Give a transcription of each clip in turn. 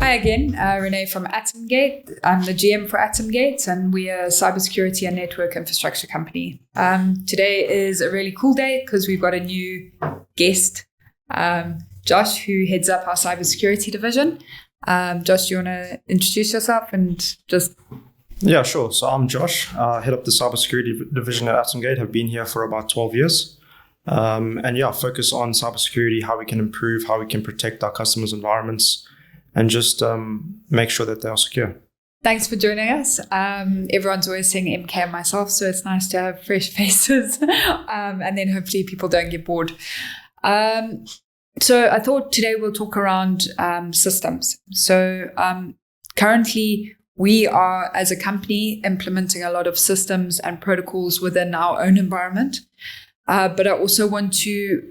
Hi again, Renee from AtomGate. I'm the GM for AtomGate, and we are a cybersecurity and network infrastructure company. Today is a really cool day because we've got a new guest, Josh, who heads up our cybersecurity division. Josh, do you want to introduce yourself and just... Yeah, sure. So I'm Josh, head up the cybersecurity division at AtomGate. Have been here for about 12 years. Focus on cybersecurity, how we can improve, how we can protect our customers' environments, and just make sure that they are secure. Thanks for joining us. Everyone's always seeing MK and myself, so it's nice to have fresh faces. And then hopefully people don't get bored. So I thought today we'll talk around systems. So currently we are, as a company, implementing a lot of systems and protocols within our own environment. But I also want to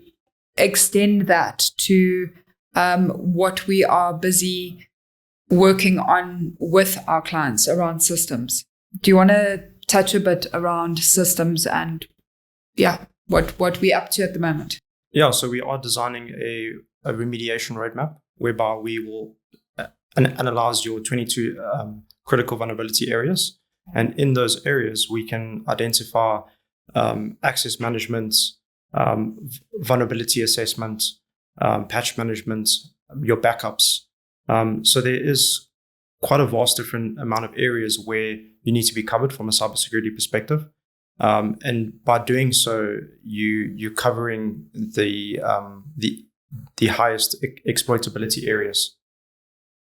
extend that to what we are busy working on with our clients around systems. Do you want to touch a bit around systems and what we're up to at the moment? Yeah, so we are designing a remediation roadmap whereby we will analyze your 22 critical vulnerability areas. And in those areas, we can identify access management, vulnerability assessment, patch management, your backups. So there is quite a vast different amount of areas where you need to be covered from a cybersecurity perspective. And by doing so, you're covering the highest exploitability areas.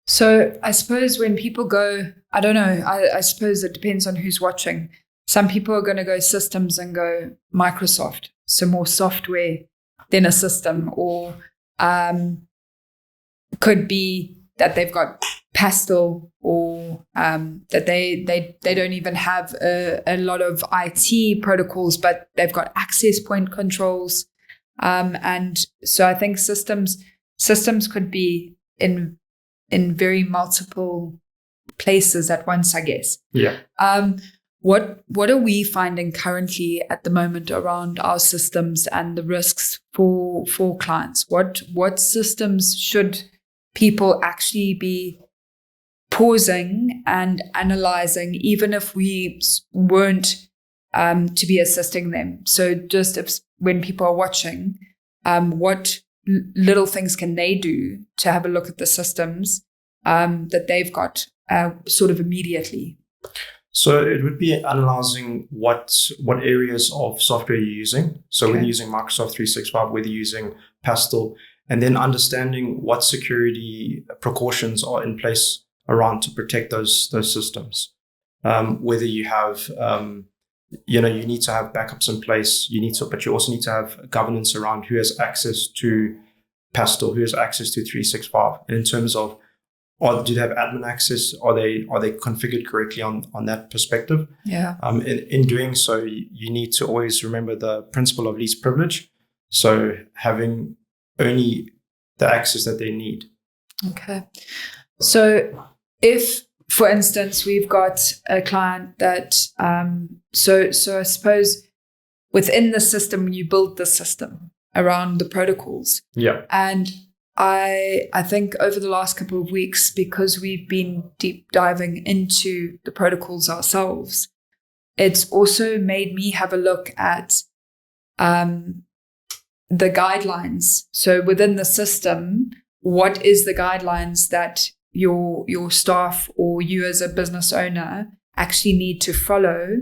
So I suppose when people go, I don't know, I suppose it depends on who's watching. Some people are going to go systems and go Microsoft, so more software than a system, or could be that they've got Pastel, or that they don't even have a lot of IT protocols, but they've got access point controls. And so I think systems could be in very multiple places at once, I guess. Yeah. What are we finding currently at the moment around our systems and the risks for clients? What systems should people actually be pausing and analyzing, even if we weren't to be assisting them? So just when people are watching, what little things can they do to have a look at the systems that they've got sort of immediately? So it would be analyzing what areas of software you're using. So whether you're using Microsoft 365, whether you're using Pastel, and then understanding what security precautions are in place around to protect those systems. Whether you have, you need to have backups in place. But you also need to have governance around who has access to Pastel, who has access to 365, and in terms of, do they have admin access? Are they configured correctly on that perspective? Yeah. In doing so, you need to always remember the principle of least privilege. So having only the access that they need. Okay. So if, for instance, we've got a client that, so I suppose within the system, you build the system around the protocols. Yeah. And I think over the last couple of weeks, because we've been deep diving into the protocols ourselves, it's also made me have a look at the guidelines. So within the system, what is the guidelines that your staff or you as a business owner actually need to follow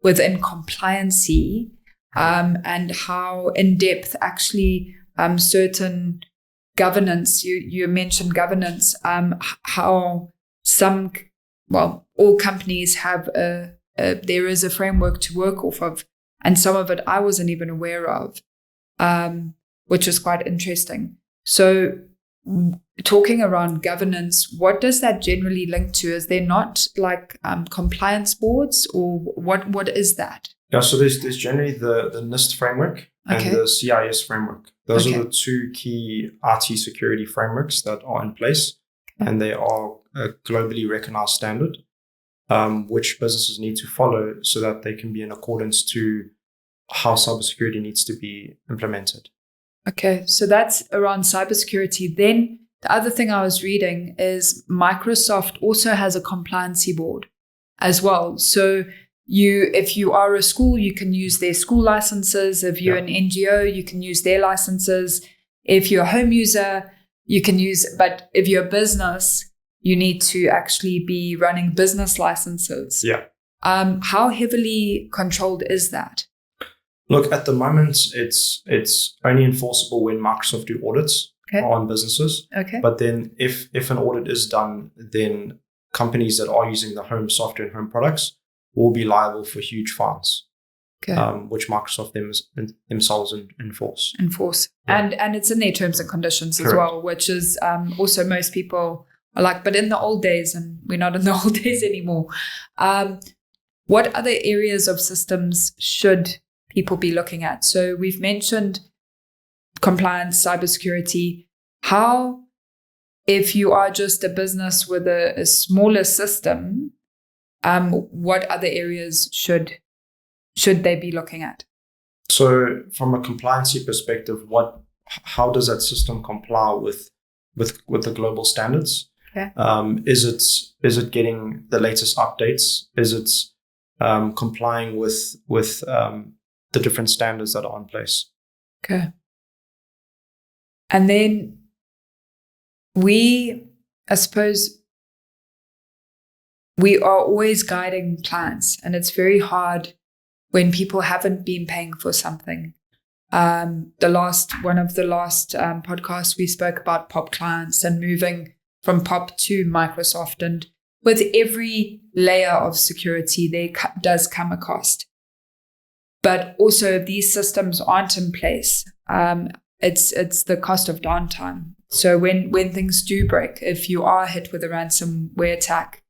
within compliancy, and how in depth actually certain governance, you mentioned governance, how all companies have there is a framework to work off of, and some of it I wasn't even aware of, which is quite interesting. So talking around governance, what does that generally link to? Is there not like compliance boards, or what is that? Yeah, so there's generally the NIST framework and the CIS framework. Those are the two key IT security frameworks that are in place, and they are a globally recognized standard, which businesses need to follow so that they can be in accordance to how cybersecurity needs to be implemented. Okay, so that's around cybersecurity. Then the other thing I was reading is Microsoft also has a compliancy board as well. So if you are a school, you can use their school licenses. If you're an NGO, you can use their licenses. If you're a home user, you can use, but if you're a business, you need to actually be running business licenses. Yeah. How heavily controlled is that? Look, at the moment, it's only enforceable when Microsoft do audits on businesses. Okay. But then if an audit is done, then companies that are using the home software and home products will be liable for huge fines, which Microsoft themselves enforce. Yeah. And it's in their terms and conditions as well, which is also most people are like, but in the old days, and we're not in the old days anymore. What other areas of systems should people be looking at? So we've mentioned compliance, cybersecurity. How, if you are just a business with a smaller system, what other areas should they be looking at? So from a compliancy perspective, how does that system comply with the global standards? Okay. Is it getting the latest updates? Is it complying with the different standards that are in place? Okay. And then I suppose we are always guiding clients, and it's very hard when people haven't been paying for something. One of the last podcasts, we spoke about POP clients and moving from POP to Microsoft. And with every layer of security, there does come a cost. But also, if these systems aren't in place, it's the cost of downtime. So when things do break, if you are hit with a ransomware attack,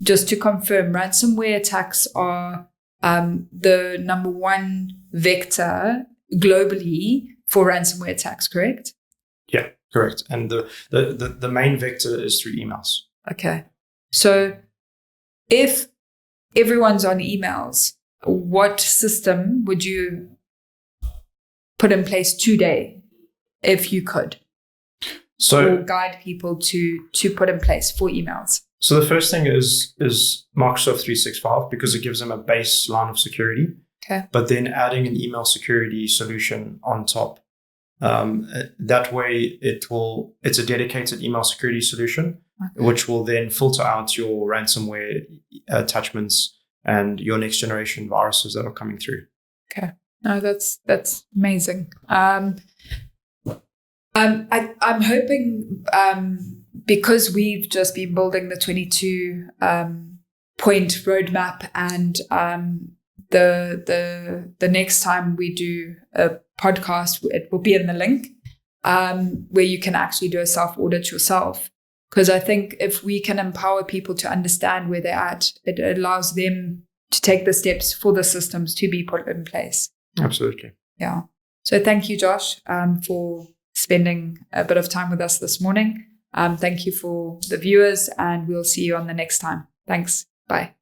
just to confirm, ransomware attacks are the number one vector globally for ransomware attacks, correct? Yeah, correct. And the main vector is through emails. Okay. So if everyone's on emails, what system would you put in place today if you could? Or guide people to put in place for emails? So the first thing is Microsoft 365, because it gives them a baseline of security. Okay. But then adding an email security solution on top. That way it's a dedicated email security solution, which will then filter out your ransomware attachments and your next generation viruses that are coming through. Okay. No, that's amazing. I'm hoping, because we've just been building the 22 point roadmap, and the next time we do a podcast, it will be in the link, where you can actually do a self-audit yourself. Because I think if we can empower people to understand where they're at, it allows them to take the steps for the systems to be put in place. Absolutely. Yeah. So thank you, Josh, for spending a bit of time with us this morning. Thank you for the viewers, and we'll see you on the next time. Thanks. Bye.